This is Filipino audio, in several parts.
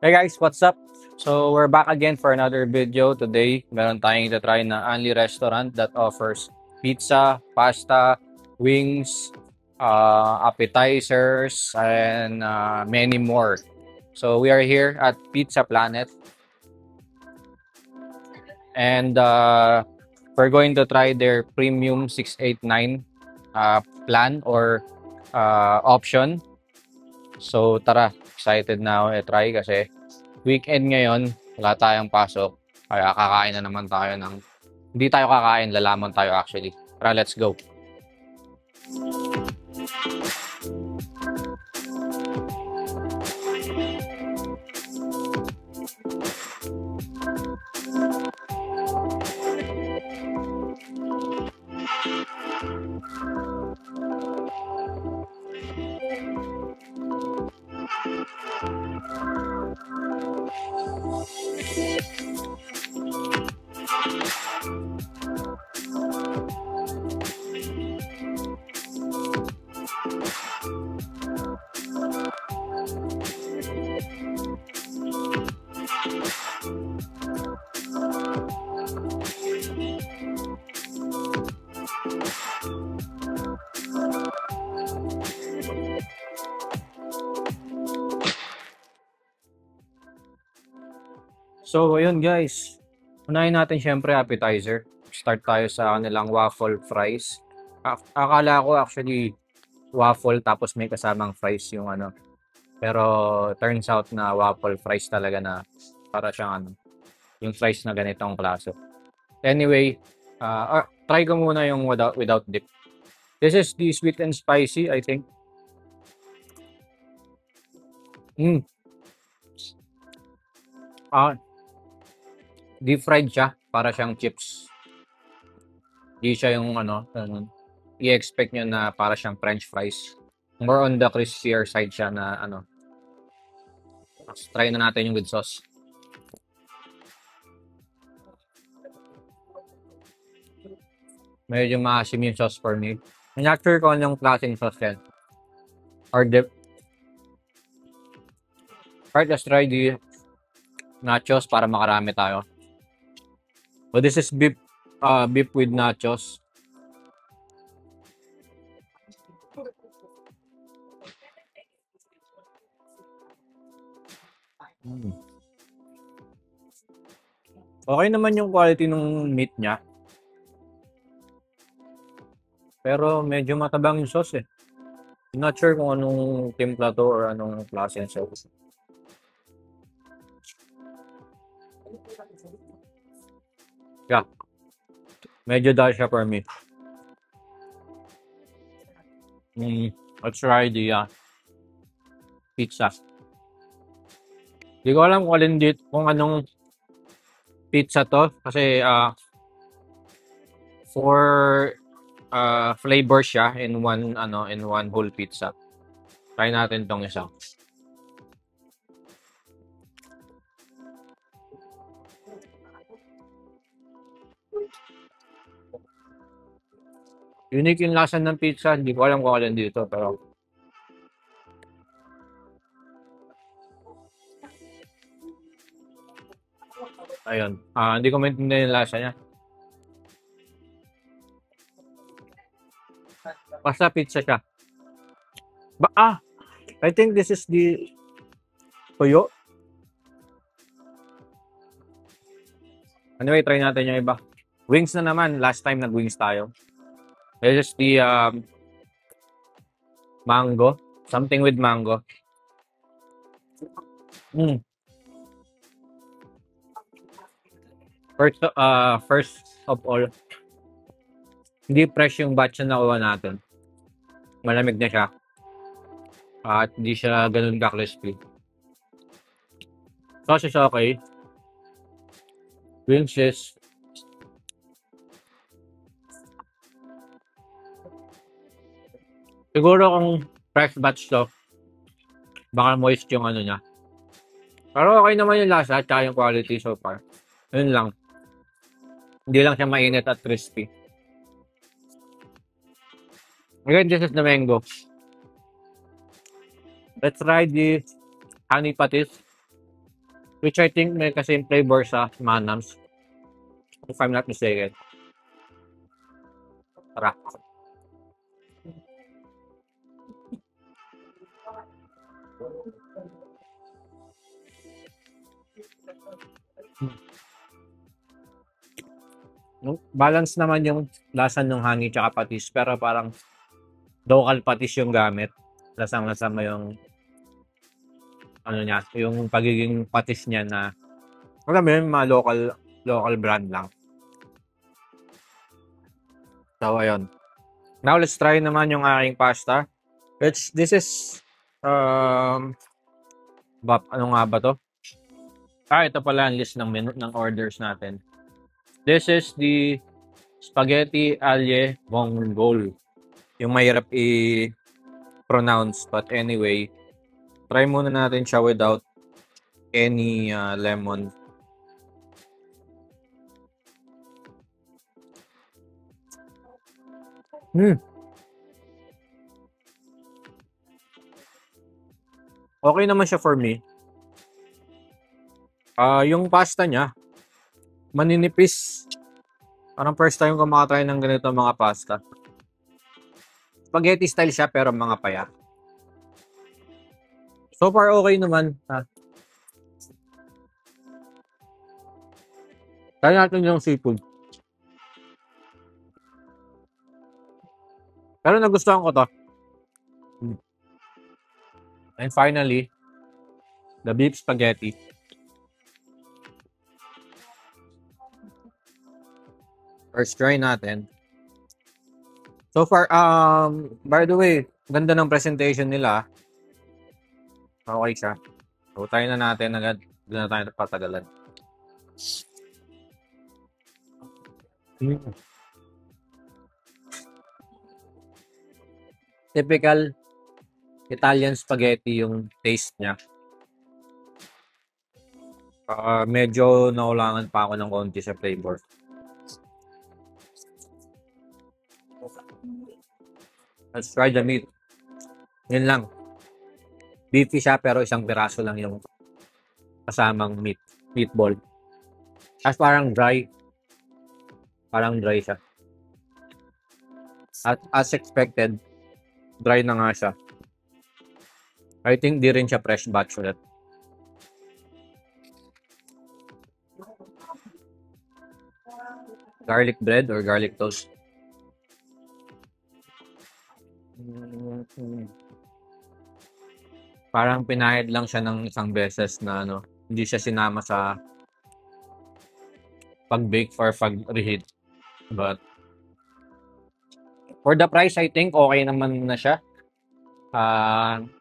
Hey guys, what's up? So we're back again for another video. Today, meron tayong try na only restaurant that offers pizza, pasta, wings, appetizers, and many more. So we are here at Pizza Planet, and we're going to try their premium 689 plan or option. So tara, excited na ako i-try kasi weekend ngayon, wala tayong pasok. Kaya kakain na naman tayo ng... Hindi tayo kakain, lalamon tayo actually. Tara, let's go. So, ayun guys. Unahin natin syempre appetizer. Start tayo sa kanilang waffle fries. Akala ko actually waffle tapos may kasamang fries yung ano. Pero turns out na waffle fries talaga na para siyang ano, yung fries na ganitong klase. Anyway, try ko muna yung without dip. This is the sweet and spicy, I think. Mm. Ah, deep fried siya, para siyang chips. Di siya yung ano, i-expect nyo na para siyang french fries. More on the crispier side siya na ano. Try na natin yung with sauce. Medyo maasim yung sauce for me. I'm not sure kung anong klaseng sauce yan. Or dip. Alright, let's try the nachos para makarami tayo. But this is beef with nachos. Okay naman yung quality ng meat niya. Pero medyo matabang yung sauce eh. I'm not sure kung anong timpla to or anong klase ng sauce. Yeah. Medyo dahil siya for me. Let's try the pizza. Hindi ko alam kung alin dito, kung anong pizza to. Kasi for flavor siya in one whole pizza. Try natin tong isa. Unique yung lasa ng pizza. Hindi ko alam kung alin dito, pero ayun. Hindi ko maintindihan yung lasa niya. Basta pizza siya. I think this is the toyo. Anyway, try natin yung iba. Wings na naman. Last time nag-wings tayo. This is the mango. Something with mango. First of all, hindi fresh yung batch na nakuha natin. Malamig na siya. At hindi siya ganun ka-crispy. Sauce is okay. Wings is siguro kung fresh batch to, baka moist yung ano niya. Pero okay naman yung lasa at yung quality so far. Yun lang. Hindi lang siya mainit at crispy. Again, this is the mango. Let's try the honey patis. which I think may kasing flavor sa Manams, if I'm not mistaken. Tara. Balance naman yung lasa ng honey tsaka patis, pero parang local patis yung gamit. Lasang-lasa mo yung ano niya, yung pagiging patis niya na alam mo yun, mga local brand lang. So, ayun. Now, let's try naman yung aking pasta. This is, ano nga ba to? Ito pala ang list ng menu, ng orders natin. This is the spaghetti alye mongol. Yung mahirap i-pronounce. But anyway, try muna natin siya without any lemon. Okay naman siya for me. Yung pasta niya, maninipis. Parang first time ko makatry ng ganito mga pasta. Spaghetti style siya pero mga paya. So far okay naman. Try natin yung seafood. Pero nagustuhan ko to. And finally, the beef spaghetti. First try natin. So far, by the way, ganda ng presentation nila. Okay siya. So, try na natin agad. Hindi na tayo patagalan. Typical Italian spaghetti yung taste niya. Medyo naulangan pa ako ng konti sa flavor. Let's try the meat. Yun lang. Beefy siya pero isang piraso lang yung kasamang meatball. As parang dry. Parang dry siya. At as expected, dry na nga siya. I think di rin siya fresh batch ulit. Garlic bread or garlic toast? Parang pinahid lang siya ng isang beses na ano, hindi siya sinama sa pag-bake or pag-reheat. But for the price, I think okay naman na siya.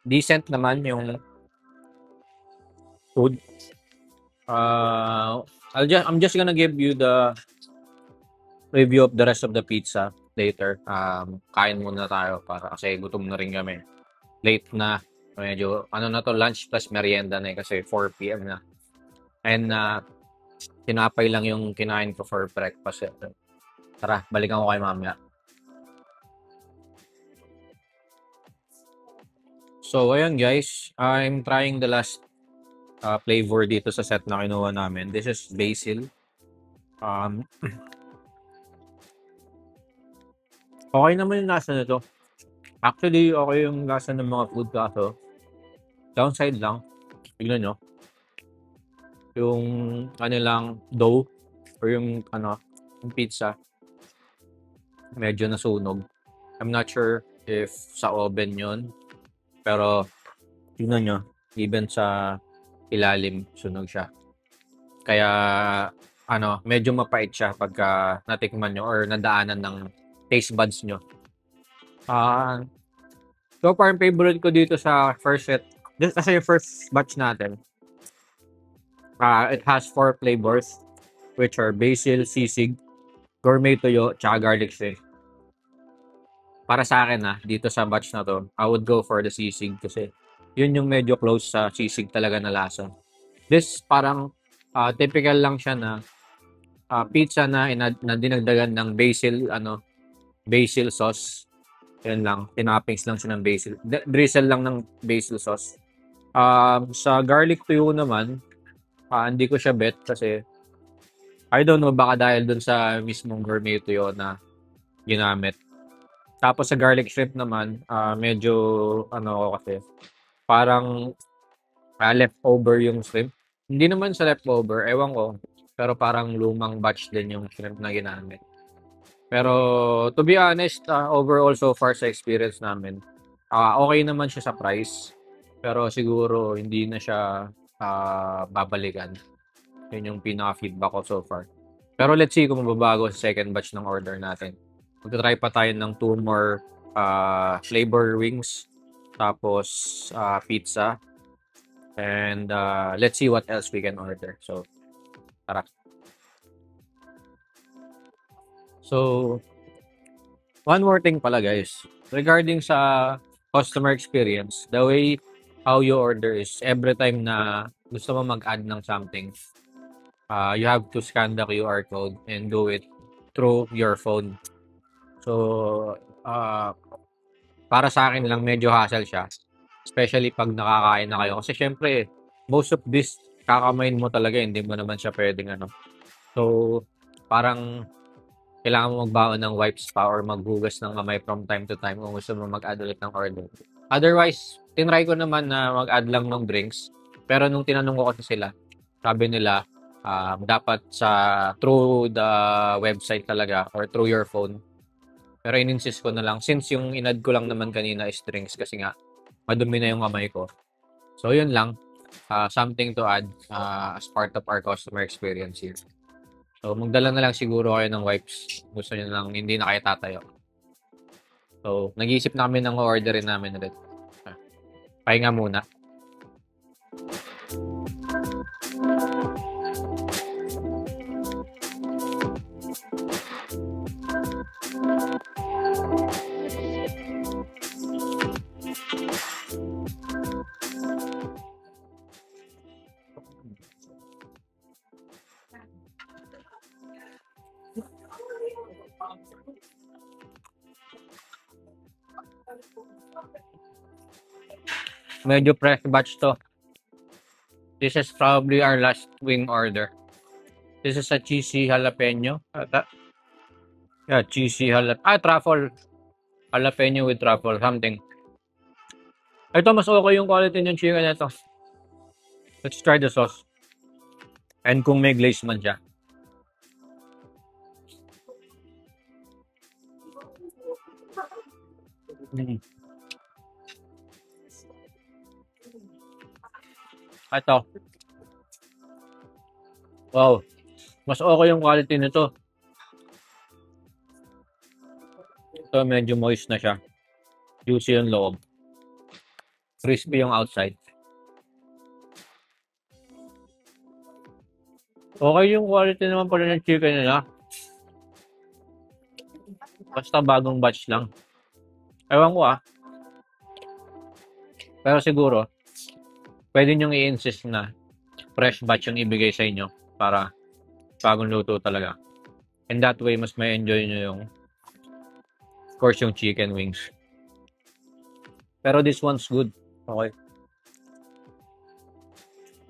Decent naman yung food. I'm just gonna give you the review of the rest of the pizza later. Kain muna tayo para kasi gutom na rin kami. Late na. Medyo, ano na to, lunch plus merienda na kasi 4 p.m. na. And, tinapay lang yung kinain ko for breakfast. Tara, balikan ko kayo mamaya. So, ayun guys. I'm trying the last flavor dito sa set na kinuha namin. This is basil. Okay naman yung lasa nito. Actually, okay yung lasa ng mga food kaso. Downside lang, tignan nyo. Yung kanilang dough or yung yung pizza medyo nasunog. I'm not sure if sa oven yun. Pero tignan nyo, even sa ilalim sunog siya. Kaya medyo mapait siya pagka natikman nyo or nadaanan ng taste buds nyo. So far, favorite ko dito sa first set. Just kasi yung first batch natin. It has 4 flavors, which are basil, sisig, gourmet toyo, tsaka garlic shake. Para sa akin dito sa batch na to, I would go for the sisig kasi yun yung medyo close sa sisig talaga na lasa. This parang typical lang siya na pizza na dinagdagan ng basil sauce. Yan lang, tinappings lang siya ng basil. Drizzle lang ng basil sauce. Sa garlic tuyo naman, Hindi ko siya bet kasi I don't know, baka dahil dun sa mismong gourmet tuyo na ginamit. Tapos sa garlic shrimp naman, medyo ano ko kasi, parang leftover yung shrimp. Hindi naman sa leftover, ewan ko. Pero parang lumang batch din yung shrimp na ginamit. Pero to be honest, overall so far sa experience namin, okay naman siya sa price. Pero siguro hindi na siya babalikan. Yun yung pinaka-feedback ko so far. Pero let's see kung mababago sa second batch ng order natin. Magta-try pa tayo ng 2 more flavor wings. Tapos pizza. And let's see what else we can order. So, tara. So, one more thing pala guys. Regarding sa customer experience, the way how you order is every time na gusto mo mag-add ng something, you have to scan the QR code and do it through your phone. So, para sa akin lang medyo hassle siya. Especially pag nakakain na kayo. Kasi syempre, most of this, kakamain mo talaga, hindi mo naman siya pwedeng ano. So, parang kailangan mo magbaon ng wipes pa or maghugas ng kamay from time to time kung gusto mo mag-add ulit ng order. Otherwise, tinry ko naman na mag-add lang ng drinks. Pero nung tinanong ko kasi sila, sabi nila, dapat through the website talaga or through your phone. Pero in-insist ko na lang, since yung in-add ko lang naman kanina is drinks kasi nga, madumi na yung kamay ko. So, yun lang. Something to add as part of our customer experience here. So, magdala na lang siguro kayo ng wipes. Gusto nyo lang, hindi na kayo tatayo. So, nag-iisip na kami ng orderin namin ulit. Pahinga muna. Medyo fresh batch to. This is probably our last wing order. This is a cheesy jalapeno. Yeah, cheesy jalapeno. Truffle. Jalapeno with truffle. Something. Ito, mas okay yung quality ng chicken nito. Let's try the sauce. And kung may glaze man siya. Ito. Wow. Mas okay yung quality nito. Ito, medyo moist na siya. Juicy yung loob. Crispy yung outside. Okay yung quality naman pala ng chicken nila. Basta bagong batch lang. Ewan ko Pero siguro, pwede nyong i-insist na fresh batch yung ibigay sa inyo para bagong luto talaga. And that way, mas may enjoy nyo yung, of course, yung chicken wings. Pero this one's good. Okay.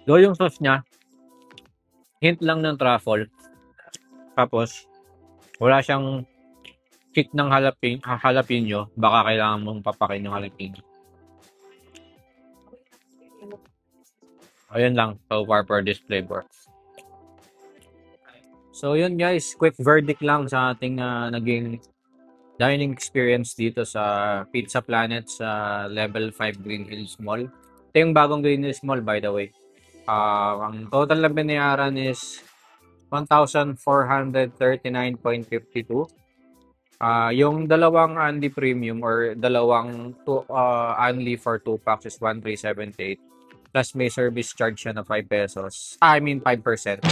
Do yung sauce niya, hint lang ng truffle. Tapos, wala siyang kick ng jalapeno. Baka kailangan mong papakin yung jalapeno. Ayun lang, so far for this flavor. So yun guys, quick verdict lang sa ating naging dining experience dito sa Pizza Planet sa Level 5 Green Hills Mall. Ito yung bagong Green Hills Mall by the way. Ang total na binayaran is 1,439.52. Yung dalawang Andy Premium or dalawang Andy for 2 packs is 1,378. Plus may service charge siya na 5 pesos. I mean 5%.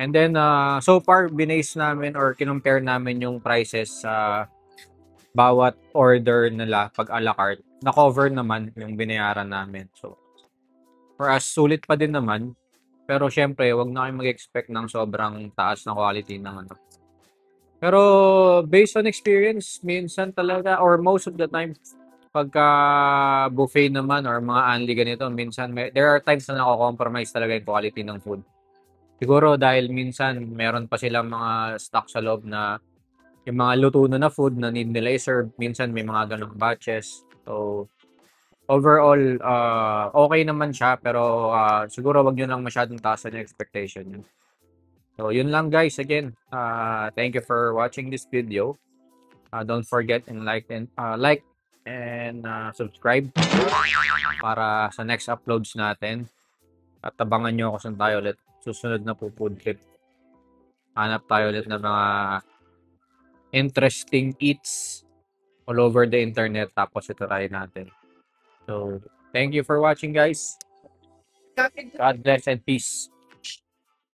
And then so far binase namin or kinumpare namin yung prices sa bawat order nila pag a la carte. Na-cover naman yung binayaran namin. So for us sulit pa din naman. Pero syempre, wag na kayong mag-expect ng sobrang taas na quality ng ano. Pero based on experience, minsan talaga or most of the time pagka buffet naman or mga unli ganito, minsan there are times na nako-compromise talaga yung quality ng food. Siguro dahil minsan meron pa silang mga stock sa loob na yung mga luto na food na need nila i-serve, minsan may mga ganong batches. So, overall, okay naman siya pero siguro wag niyo lang masyadong taasan yung expectation niyo. So, yun lang guys. Again, thank you for watching this video. Don't forget and like and subscribe para sa next uploads natin. At abangan nyo ako saan tayo ulit. Susunod na po food trip. Hanap tayo ulit ng mga interesting eats all over the internet. Tapos ito try natin. So, thank you for watching guys. God bless and peace.